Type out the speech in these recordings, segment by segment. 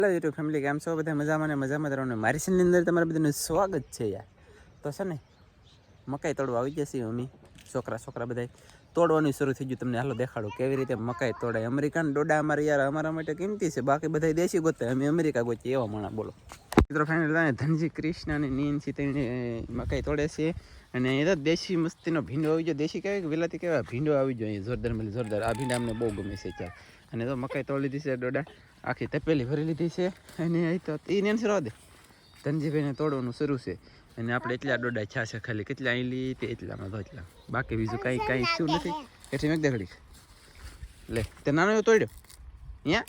Hello YouTube family, કેમ છો બધા? મજામાં ને મજામાં રહો ને મારી ચેનલની અંદર તમારું બધાનું સ્વાગત છે યાર. તો છે ને મકાઈ તોડવા આવી જશે અમે છોકરા બધા તોડવાનું શરૂ થઈ ગયું. તમને હાલો દેખાડું કેવી રીતે મકાઈ તોડાય. અમેરિકન ડોડા અમારે યાર અમારા માટે કિંમતી છે, બાકી બધા દેશી ગોતે, અમે અમેરિકા ગોતીએ એવા માણા. બોલો મિત્રો, ફાઇનલ ધનજી કૃષ્ણ અને નીનસી તેને મકાઈ તોડે છે. અને એ તો દેશી મસ્તીનો ભીંડો આવી ગયો. દેશી કહેવાય કે વિલાતી કહેવાય, ભીંડો આવી ગયો અહીં જોરદાર મળી જોરદાર. આ ભીંડા અમને બહુ ગમે છે ચાલ. અને તો મકાઈ તોડી લીધી છે ડોડા, આખી તપેલી ભરી લીધી છે. અને અહીં તો એ નેન્સી રવા દે, ધનજીભાઈને તોડવાનું શરૂ છે. અને આપણે એટલા ડોડા છા છે ખાલી, કેટલા અહીં લી તે એટલામાં તો એટલા, બાકી બીજું કાંઈ શું નથી. એથી મેં દેખડી લે તે નાનો એવો તોડ્યો અહીંયા.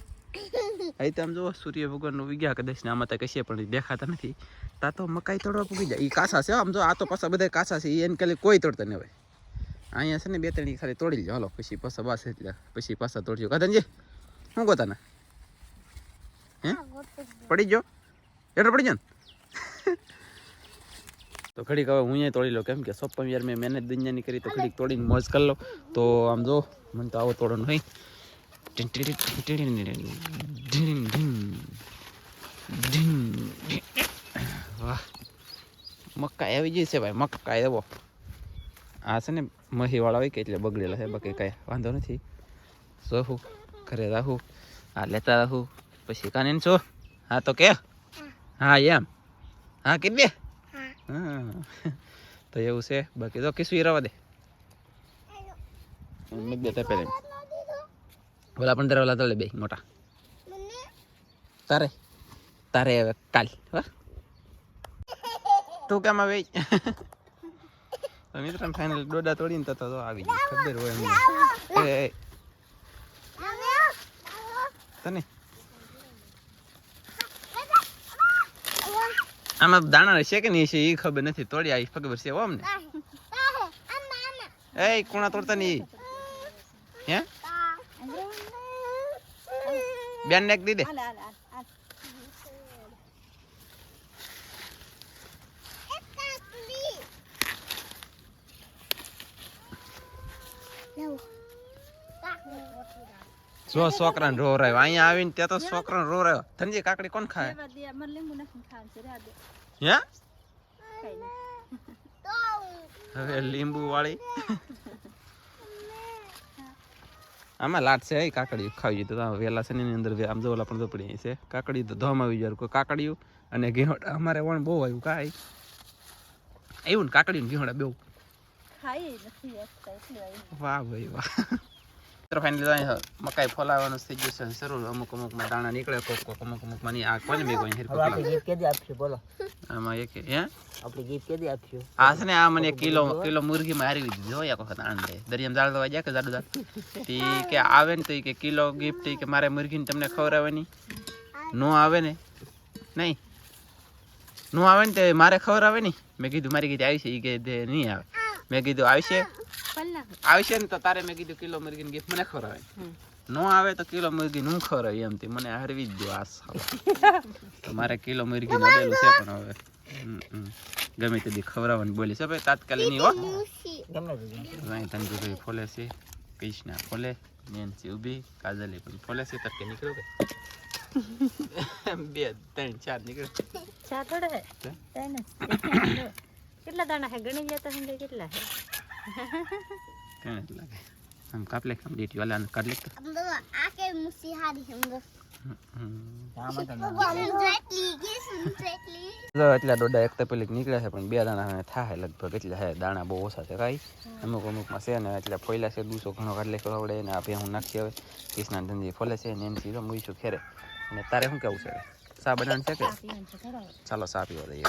અહીં તો આમ જો સૂર્ય ભગવાનનું વિગ્યા કદાચ ને આમાં તો કશે પણ દેખાતા નથી. તા તો મકાઈ તોડવા પૂગી જાય. એ કાસા છે આમ જો, આ તો પાછા બધા કાસા છે. એને ખાલી કોઈ તોડતા નહીં હોય. અહીંયા છે ને બે ત્રણ ખાલી તોડી લીધો હાલો, પછી પાછા બાસ એટલે પછી પાછા તોડજો. કાધનજી શું ગોતાના હે પડી ગયો એટલે પડી ગયો ને. તો ઘડીક હવે હું અહીંયા તોડી લો, કેમ કે સોપમ યાર મેં મહેનત દુનિયાની કરી, તો ઘડીક તોડીને મોજ કરી લો. તો આમ જો મને તો આવો તોડવાનું હોય. વાહ, મકાઈ આવી ગઈ છે ભાઈ, મકાઈ એવો. આ છે ને મહીવાળા હોય કે એટલે બગડેલા છે, બાકી કાંઈ વાંધો નથી. જોવું ઘરે રાખું, હા લેતા રાખું પછી કાને છો. હા તો કે હા એમ હા કે બે હા તો એવું છે. બાકી તો કીશું રવા દે બે પેલે ઓલા પણ દરવાલા તળે બે મોટા તારે તારે હવે કાલ તું કેમ આવે. મિત્રો ફાઇનલ ડોડા તોડીને તો આવી જાય, ખબર હોય એમને તને. આમાં દાણા છે કે નહીં છે એ ખબર નથી, તોડી આવી ખબર છે અમને. એ કોણા તોડતા નહીં હે બેન ને દી દે. જો છોકરાને રો રહ્યો અહીંયા આવીને, ત્યાં તો છોકરાને રો રહ્યો. ધનજી કાકડી કોણ ખાય હે? હવે લીંબુ વાળી આમાં લાટ છે. કાકડી ખાવી તો વેલા છે ની અંદર આમ જો ઓલા પણ ઝોપડી છે. કાકડી તો ધોમ આવી જાય. કોઈ કાકડીયું અને ઘીહોડા અમારે વણ બહુ આવ્યું કાંઈ આવ્યું ને, કાકડી ને ઘીહોડા બહુ. વાહ ભાઈ વાહ. ફાઇનલી મકાઈ ફોલાવાનું થઈ ગયું છે શરૂ. અમુકમાં દાણા નીકળે, અમુકમાં નહીં. આ કોને મેં બોલો આમાં એક હે આપણી ગીત કેદી આપ્યું આ છે ને. આ મને કિલો મુરગીમાં હારી દીધી હોય એક વખત આંડે દરિયામાં જાળ દવા જાય કે જાડું જાડ તી કે આવે ને તો કે કિલો ગિફ્ટ કે મારે મુરગીને તમને ખવડાવવાની. નો આવે ને નહીં, નો આવે ને તો મારે ખવડાવે નહીં. મેં કીધું મારી કીધી આવી છે, એ કે નહીં આવે. મેં કીધું આવશે ને તો તારે મેં કીધું કિલો મુરગીની ગિફ્ટ મને ખવડાવે. નો આવે તો કિલો મુરગી નું ખવડાવે એમ તે મને હરવી જ દો. આ મારે કિલો મુરગી નડેલું છે, પણ હવે ગમે તે દી ખવડાવવાની બોલી છે ભાઈ તાત્કાલિક નહીં હો. ધનજીભાઈ ફોલે છે, કૃષ્ણા ફોલે, નેન્સી ઊભી, કાજલી પણ ફોલે છે. તરકે નીકળ્યો કે 2 3 4 નીકળે. ચાર થોડે કેટલા દાણા હે ગણી લેતા હે કેટલા હે કેટલા લાગે આમ કાપલે કામ દીટી વાલા કાઢ લે. આ કે મુસી હારી સમજો એટલા ડોડા એક તપેલી નીકળ્યા છે, પણ 2 દાણા થાય લગભગ. એટલે હે દાણા બહુ ઓછા છે કાંઈ અમુકમાં છે ને. એટલે ફોયલા છે દૂસો ઘણો કાઢ લેખો આવડે ને. આ હું નાખી હવે કૃષ્ણા ધનજી ફોલે છે ને એની તો મૂઈશું ખેરે. અને તારે શું કેવું છે? સા બનાવવાનું છે કે ચાલો સા પીવા દઈએ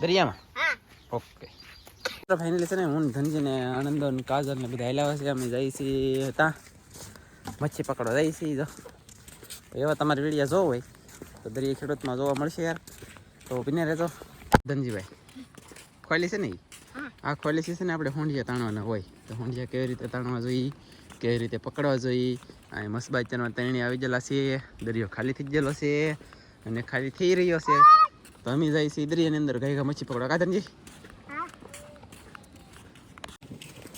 દરિયામાં? ઓકે તો ફાઇનલી છે ને હું ધનજી ને આનંદ ને કાજલ ને બધા હેલાવા છે. અમે જઈએ છીએ ત્યાં મચ્છી પકડવા જઈએ છીએ. જો એવા તમારી વિડીયો જોવો હોય તો દરિયા ખેડૂતમાં જોવા મળશે યાર, તો પીને રહેજો. ધનજીભાઈ ખોલી છે ને આ ખોલી છે ને આપણે હોંડિયા તાણવાના હોય, તો હોંડિયા કેવી રીતે તાણવા જોઈએ, કેવી રીતે પકડવા જોઈએ. આ મસ્બાચરમાં તરણી આવી ગયેલા છે, દરિયો ખાલી થઈ ગયેલો છે અને ખાલી થઈ રહ્યો છે. તો અમે જઈએ છીએ દરિયાની અંદર ગાયકા મચ્છી પકડવા. કાધનજી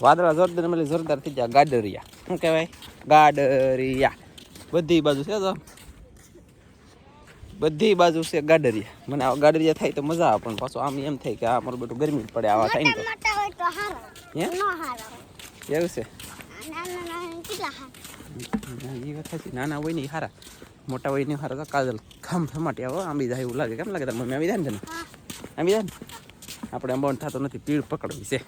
વાદળા જોરદાર મળી જોરદાર થઈ ગયા. ગાડરિયા શું કહેવાય? ગાડરિયા બધી બાજુ છે. તો બધી બાજુ છે ગાડરિયા. મને આ ગાડરિયા થાય તો મજા આવે, પણ પાછું આમ એમ થાય કે આ મારું બેટું ગરમી જ પડે આવા થાય ને તો. હે એવું છે? એ વાત સાચી, નાના હોય ને સારા, મોટા હોય ને સારા. કાજલ ખામ ફમાટી આવો આંબી જાય એવું લાગે. કેમ લાગે તાર મમ્મી? આવી જાય ને તને? આવી જાય ને? આપણે અંબાવન થતો નથી, પીળ પકડવી છે.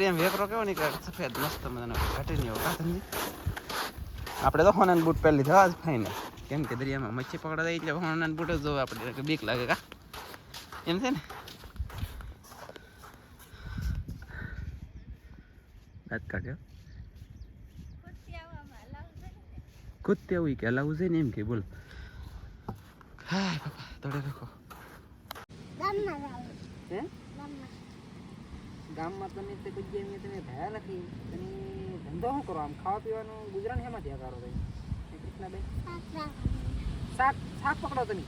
એમ વેકરો કેવો ને કે સફેદ મસ્ત મજાનો ઘટે નહીં આવો કાધનજી. આપણે તો હોનાન બૂટ પહેરી લીધા આજ ફાઈને, કેમ કે દરિયામાં મચ્છી પકડા જાય એટલે હોનાન બૂટ જ જોવે આપણે, કે બીક લાગે કા એમ છે ને. દાંત કાઢ્યો કુત્તે એવું કે હલાવું છે ને એમ કે બોલ. હા બાપા તોડે રાખો. હે ગામમાં તમે તે કોઈ જેમ તમે ભયા નથી, તમે ધંધો શું કરો? આમ ખાવા પીવાનું ગુજરાન હેમાંથી આકારો ભાઈ? કૃષ્ણાબેન શાક શાક પકડો તમે,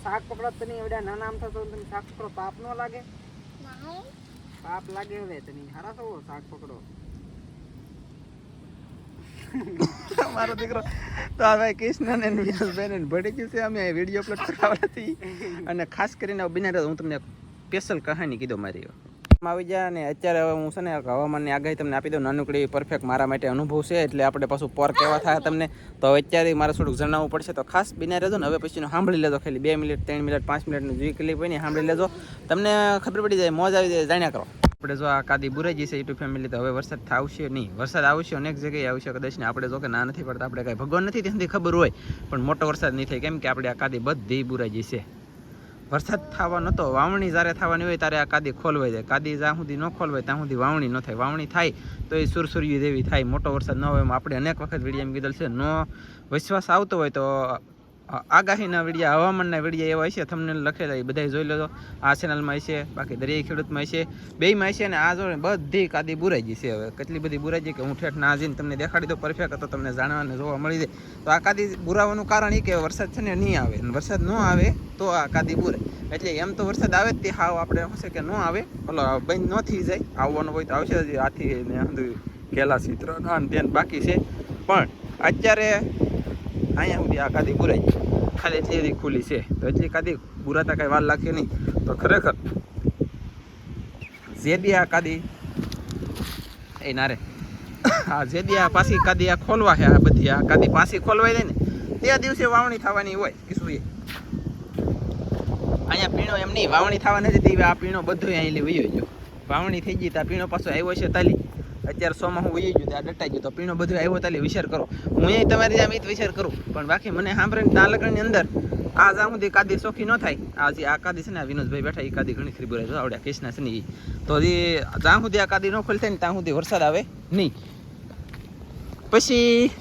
શાક પકડો તમે. એવડા નાના આમ થતો તમે શાક પકડો, પાપ ન લાગે? પાપ લાગે. હવે તમે હારા થવો, શાક પકડો. મારો દીકરો તો હવે કૃષ્ણ ને વિનાશભાઈ ભડી ગયું છે. અમે વિડીયો અપલોડ કરવા નથી, અને ખાસ કરીને બિના હું તમને સ્પેશિયલ કહાની કીધો મારી આવી જાય. અને અત્યારે હવે હું છે ને હવામાનની આગાહી તમને આપી દઉં, નાનકડી પરફેક્ટ મારા માટે અનુભવ છે, એટલે આપણે પાછું પર કેવા થાય તમને તો અત્યારે મારે થોડુંક જણાવવું પડશે. તો ખાસ બિના રહેજો ને. હવે પછીનું સાંભળી લેજો, ખાલી 2 મિનિટ 3 મિનિટ 5 મિનિટનું જે ક્લિપ હોય ને સાંભળી લેજો, તમને ખબર પડી જાય, મોજ આવી જાય, જાણ્યા કરો. આપણે જો આ કાદી બુરાઈ જશે યુટ્યુબ ફેમિલી, તો હવે વરસાદ આવશે નહીં. વરસાદ આવશે અનેક જગ્યાએ આવશે કદાચ ને. આપણે જો કે ના નથી પડતા, આપણે કાંઈ ભગવાન નથી ત્યાંથી ખબર હોય, પણ મોટો વરસાદ નહીં થાય, કેમ કે આપણે આ કાદી બધી બુરાઈ જશે. વરસાદ થવા નતો, વાવણી જ્યારે થવાની હોય ત્યારે આ કાદી ખોલવાઈ જાય. કાદી જ્યાં સુધી ન ખોલવાય ત્યાં સુધી વાવણી ન થાય. વાવણી થાય તો એ સુરસુર્યું જેવી થાય. મોટો વરસાદ ન હોય, આપણે અનેક વખત વિડીયો એમ કીધેલ છે. નો વિશ્વાસ આવતો હોય તો આગાહીના વિડીયા, હવામાનના વિડીયા એવા હશે તમને લખેલા, એ બધા જોઈ લેજો. આ ચેનલમાં હશે, બાકી દરિયાઈ ખેડૂતમાં હશે, બેયમાં હશે. ને આ જો બધી કાદી બુરાઈ ગઈ છે. હવે કેટલી બધી બુરાઈ ગઈ કે હું ઠેઠ ના આજીને તમને દેખાડી દો પરફેક્ટ, તો તમને જાણવાને જોવા મળી જાય. તો આ કાદી બુરાવાનું કારણ એ કે વરસાદ છે ને નહીં આવે, વરસાદ ન આવે તો આ કાદી બુરે. એટલે એમ તો વરસાદ આવે જ તે હાવ આપણે શું છે કે ન આવે, ઓલો બંધ ન થઈ જાય. આવવાનું હોય તો આવશે જ. આથી ને બધું કેલા ચિત્ર ધ્યાન બાકી છે, પણ અત્યારે અહીંયા સુધી આ કાદી બુરાઈ ગઈ. ખાલી એટલી બધી ખુલ્લી છે, તો એટલી કાદી બુરાતા કાંઈ વાર લાગશે નહીં. તો ખરેખર જે દી આ કાદી એ નારે આ જે દી આ પાછી કાદી આ ખોલવા છે, આ બધી આ કાદી પાછી ખોલવાઈ જાય ને તે દિવસે વાવણી થવાની હોય. શું એ અહીંયા પીણો એમ નહીં, વાવણી થવા નથી, આ પીણો બધો અહીં વયો ગયો. વાવણી થઈ ગઈ ત્યાં પીણો પાછો આવ્યો છે તાલી. અત્યારે સોમાં હું વહી ગયું, ત્યાં ડટાઈ ગયો, તો પીણો બધું આવ્યો તાલી. વિચાર કરો, હું એ તમારી જેમ વિચાર કરું, પણ બાકી મને સાંભળીને ત્યાં લગ્નની અંદર આ જ્યાં સુધી કાદી ચોખ્ખી ન થાય, આજે આ કાદી છે ને વિનોદભાઈ બેઠા, એ કાદી ઘણી ખરી બોલાય આવડ્યા કૃષ્ણા છે ને એ, તો જ્યાં સુધી આ કાદી ન ખોલી થાય ને ત્યાં સુધી વરસાદ આવે નહીં. પછી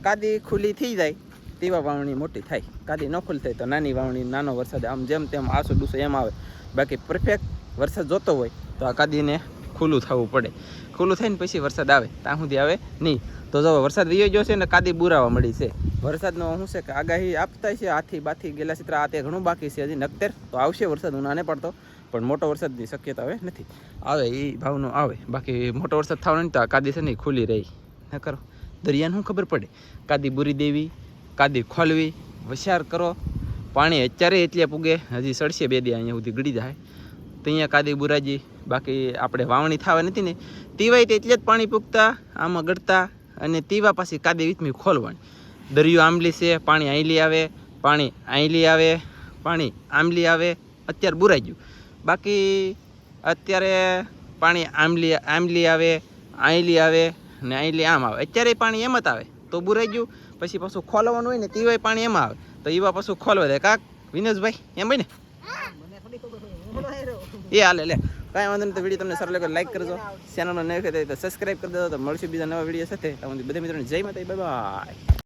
કાદી ખુલ્લી થઈ જાય તેવા વાવણી મોટી થાય. કાદી ન ખુલ્લી થાય તો નાની વાવણી, નાનો વરસાદ આમ જેમ તેમ આસો ડૂસો એમ આવે. બાકી પરફેક્ટ વરસાદ જોતો હોય તો આ કાદીને ખુલ્લું થવું પડે. ખુલ્લું થઈને પછી વરસાદ આવે, ત્યાં સુધી આવે નહીં. તો જો વરસાદ વયો ગયો છે ને કાદી બુરાવા મળી છે. વરસાદનો શું છે કે આગાહી આપતા છે, હાથી બાથી ગેલા ચિત્ર આ તે ઘણું બાકી છે હજી નક્તેર. તો આવશે વરસાદ, હું નાને પડતો, પણ મોટો વરસાદની શક્યતા હવે નથી. આવે એ ભાવનો આવે, બાકી મોટો વરસાદ થવાનો નહીં તો આ કાદી છે ને ખુલ્લી રહી ન કરો. દરિયાને શું ખબર પડે? કાદી બુરી દેવી, કાદી ખોલવી, વિચાર કરો. પાણી અત્યારે એટલે પૂગે, હજી સડશે 2 દી અહીંયા સુધી ગળી જાય તો અહીંયા કાદી બુરાજી. બાકી આપણે વાવણી થવા નથી ને તીવાય તે એટલે જ પાણી પૂગતા આમાં ગળતા, અને તીવા પાછી કાદી વીચમી ખોલવાની. દરિયો આંબલી છે, પાણી આંયલી આવે, પાણી આંયલી આવે, પાણી આંબલી આવે. અત્યારે બુરાઈ ગયું. બાકી અત્યારે પાણી આંબલી આવે, આંયલી આવે ને આંયલી આમ આવે. અત્યારે પાણી એમ જ આવે તો બુરાઈ ગયું. પછી પાછું ખોલવાનું હોય ને તીવાય પાણી એમાં આવે તો એવા પાછું ખોલવા દે. કાક વિનેશભાઈ એમ હોય ને એ હાલે લે, કાંઈ વાંધો નહીં. તો વિડીયો તમને સારો લાગે લાઈક કરજો, ચેનલનો નવો હોય તો સબસ્ક્રાઈબ કરી દેજો. તો મળશું બીજા નવા વિડીયો સાથે. બધા મિત્રોને જય માતા, બાય બાય.